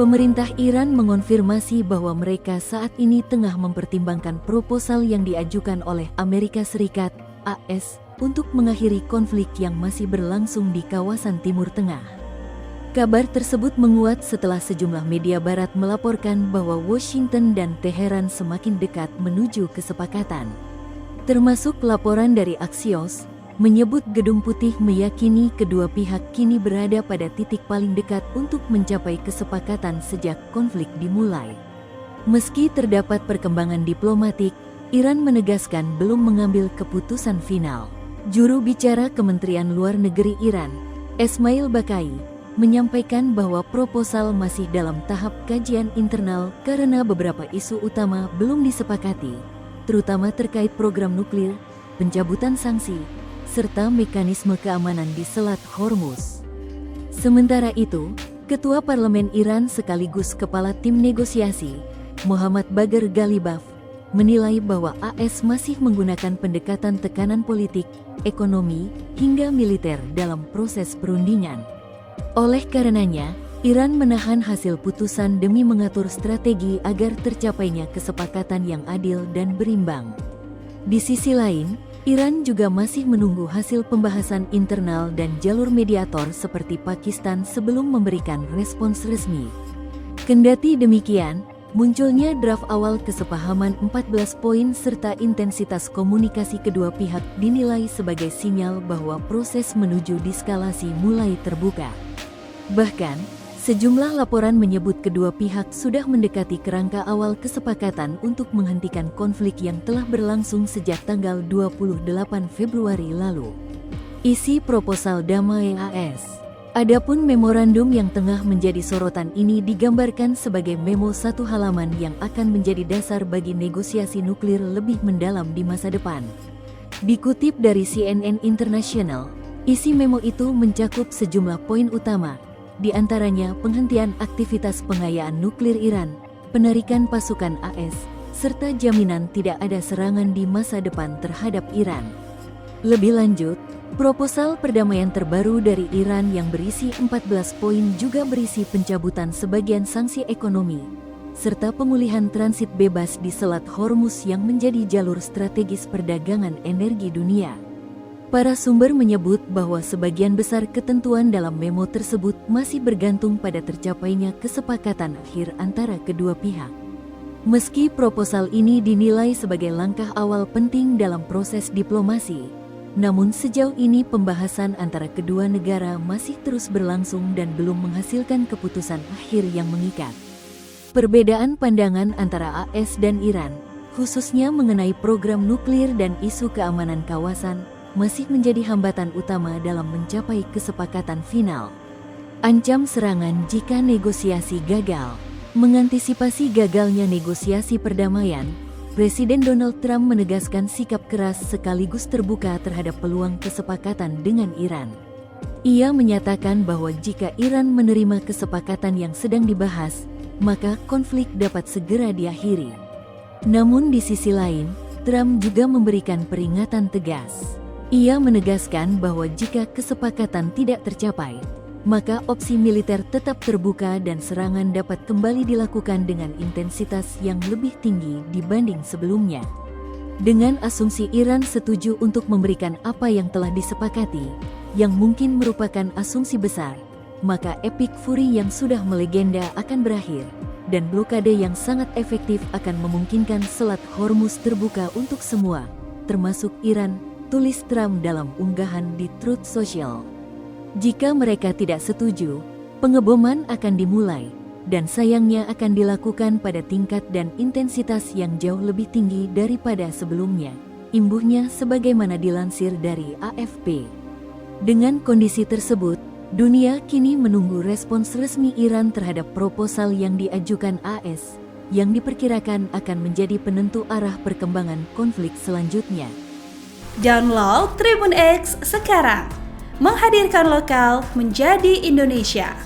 Pemerintah Iran mengonfirmasi bahwa mereka saat ini tengah mempertimbangkan proposal yang diajukan oleh Amerika Serikat, AS, untuk mengakhiri konflik yang masih berlangsung di kawasan Timur Tengah. Kabar tersebut menguat setelah sejumlah media barat melaporkan bahwa Washington dan Teheran semakin dekat menuju kesepakatan. Termasuk laporan dari Axios, menyebut Gedung Putih meyakini kedua pihak kini berada pada titik paling dekat untuk mencapai kesepakatan sejak konflik dimulai. Meski terdapat perkembangan diplomatik, Iran menegaskan belum mengambil keputusan final. Juru bicara Kementerian Luar Negeri Iran, Esmail Bakai, menyampaikan bahwa proposal masih dalam tahap kajian internal karena beberapa isu utama belum disepakati, terutama terkait program nuklir, pencabutan sanksi, serta mekanisme keamanan di Selat Hormuz. Sementara itu, Ketua Parlemen Iran sekaligus Kepala Tim Negosiasi, Muhammad Bagher Ghalibaf, menilai bahwa AS masih menggunakan pendekatan tekanan politik, ekonomi, hingga militer dalam proses perundingan. Oleh karenanya, Iran menahan hasil putusan demi mengatur strategi agar tercapainya kesepakatan yang adil dan berimbang. Di sisi lain, Iran juga masih menunggu hasil pembahasan internal dan jalur mediator seperti Pakistan sebelum memberikan respons resmi. Kendati demikian, munculnya draft awal kesepahaman 14 poin serta intensitas komunikasi kedua pihak dinilai sebagai sinyal bahwa proses menuju deeskalasi mulai terbuka. Bahkan, sejumlah laporan menyebut kedua pihak sudah mendekati kerangka awal kesepakatan untuk menghentikan konflik yang telah berlangsung sejak tanggal 28 Februari lalu. Isi proposal damai AS. Adapun memorandum yang tengah menjadi sorotan ini digambarkan sebagai memo satu halaman yang akan menjadi dasar bagi negosiasi nuklir lebih mendalam di masa depan. Dikutip dari CNN International, isi memo itu mencakup sejumlah poin utama, di antaranya penghentian aktivitas pengayaan nuklir Iran, penarikan pasukan AS, serta jaminan tidak ada serangan di masa depan terhadap Iran. Lebih lanjut, proposal perdamaian terbaru dari Iran yang berisi 14 poin juga berisi pencabutan sebagian sanksi ekonomi, serta pemulihan transit bebas di Selat Hormuz yang menjadi jalur strategis perdagangan energi dunia. Para sumber menyebut bahwa sebagian besar ketentuan dalam memo tersebut masih bergantung pada tercapainya kesepakatan akhir antara kedua pihak. Meski proposal ini dinilai sebagai langkah awal penting dalam proses diplomasi, namun sejauh ini pembahasan antara kedua negara masih terus berlangsung dan belum menghasilkan keputusan akhir yang mengikat. Perbedaan pandangan antara AS dan Iran, khususnya mengenai program nuklir dan isu keamanan kawasan, masih menjadi hambatan utama dalam mencapai kesepakatan final. Ancam serangan jika negosiasi gagal. Mengantisipasi gagalnya negosiasi perdamaian, Presiden Donald Trump menegaskan sikap keras sekaligus terbuka terhadap peluang kesepakatan dengan Iran. Ia menyatakan bahwa jika Iran menerima kesepakatan yang sedang dibahas, maka konflik dapat segera diakhiri. Namun di sisi lain, Trump juga memberikan peringatan tegas. Ia menegaskan bahwa jika kesepakatan tidak tercapai, maka opsi militer tetap terbuka dan serangan dapat kembali dilakukan dengan intensitas yang lebih tinggi dibanding sebelumnya. Dengan asumsi Iran setuju untuk memberikan apa yang telah disepakati, yang mungkin merupakan asumsi besar, maka epic fury yang sudah melegenda akan berakhir, dan blokade yang sangat efektif akan memungkinkan Selat Hormuz terbuka untuk semua, termasuk Iran, tulis Trump dalam unggahan di Truth Social. Jika mereka tidak setuju, pengeboman akan dimulai, dan sayangnya akan dilakukan pada tingkat dan intensitas yang jauh lebih tinggi daripada sebelumnya, imbuhnya sebagaimana dilansir dari AFP. Dengan kondisi tersebut, dunia kini menunggu respons resmi Iran terhadap proposal yang diajukan AS, yang diperkirakan akan menjadi penentu arah perkembangan konflik selanjutnya. Download Tribun X sekarang, menghadirkan lokal menjadi Indonesia.